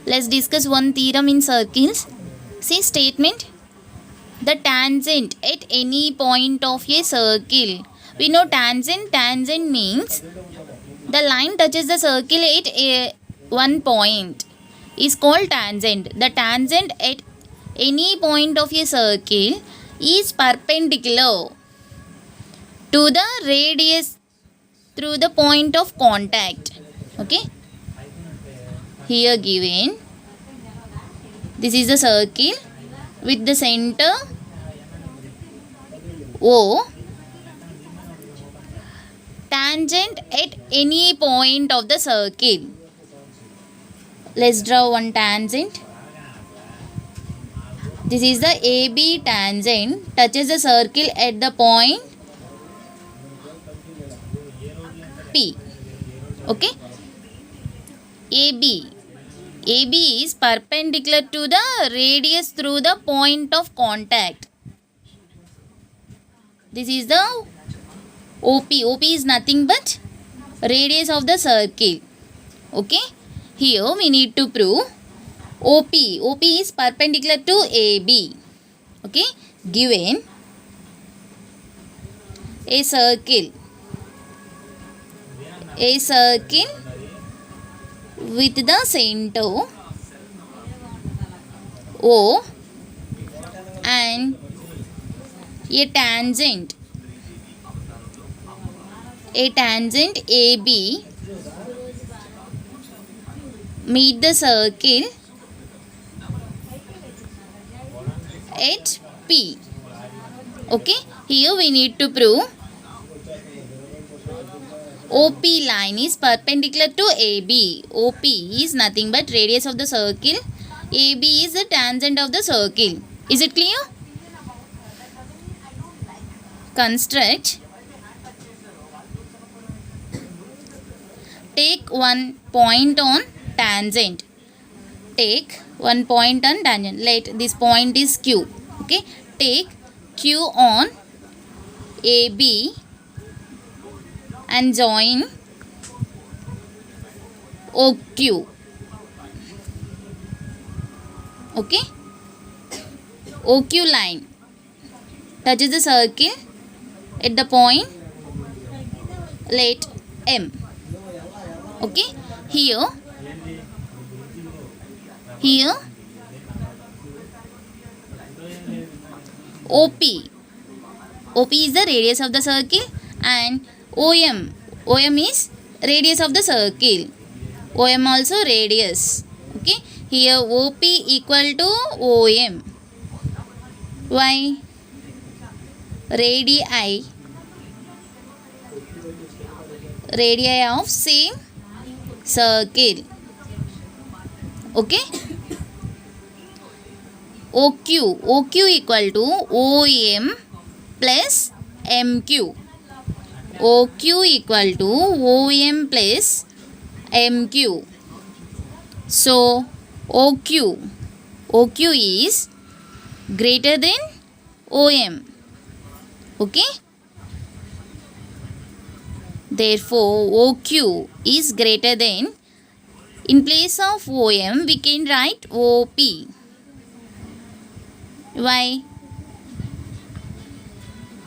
Let's discuss one theorem in circles. See statement. The tangent at any point of a circle. We know tangent. Tangent means the line touches the circle at one point is called tangent. The tangent at any point of a circle is perpendicular to the radius through the point of contact. Okay. Here given, this is the circle with the center O, tangent at any point of the circle. Let's draw one tangent. This is the AB tangent, touches the circle at the point P. Okay. AB is perpendicular to the radius through the point of contact. This is the OP. OP is nothing but radius of the circle. Okay. Here we need to prove OP. OP is perpendicular to AB. Okay. Given a circle with the center O and a tangent AB meet the circle at P. Okay, here we need to prove OP line is perpendicular to AB. OP is nothing but radius of the circle. AB is the tangent of the circle. Is it clear? Construct. Take one point on tangent. Take one point on tangent. Let this point is Q. Okay. Take Q on AB and join OQ. Okay. OQ line touches the circle at the point let M. Okay. Here OP is the radius of the circle and OM is radius of the circle. OM also radius. Okay. Here OP equal to OM. Why? Radii of same circle. Okay. OQ equal to OM plus MQ. OQ equal to OM plus MQ. So OQ is greater than OM. Okay. Therefore OQ is greater than, in place of OM we can write OP. Why?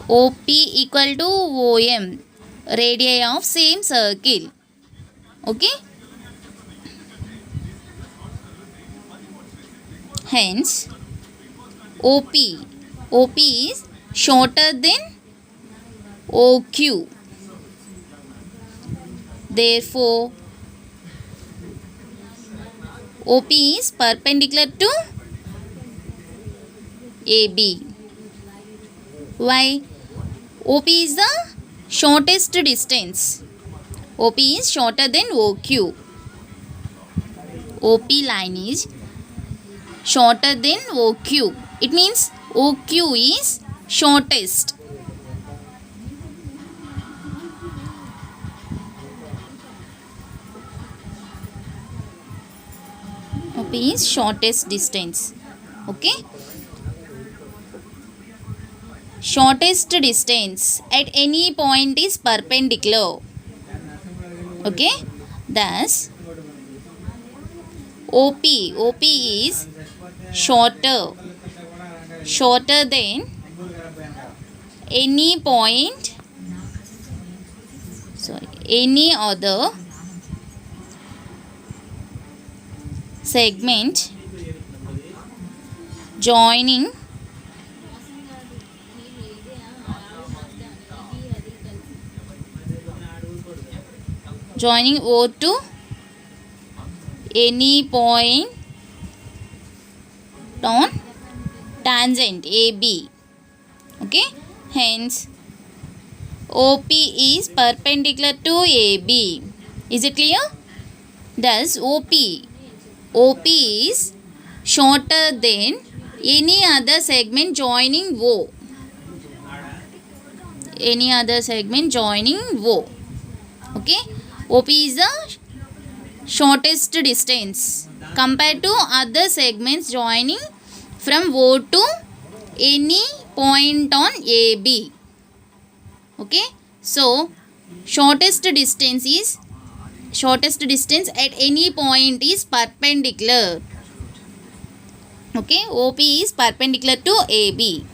OP equal to OM, radii of same circle. Okay. Hence OP is shorter than OQ. Therefore OP is perpendicular to AB. Why? OP is the shortest distance. OP is shorter than OQ. OP line is shorter than OQ. It means OQ is shortest. OP is shortest distance. Okay. Shortest distance at any point is perpendicular. Okay. Thus OP is shorter than any point, any other segment joining O to any point on tangent AB. Okay, hence OP is perpendicular to AB. Is it clear? Thus OP is shorter than any other segment joining O. Any other segment joining O. Okay, OP is the shortest distance compared to other segments joining from O to any point on AB. Okay, so shortest distance at any point is perpendicular. Okay, OP is perpendicular to AB.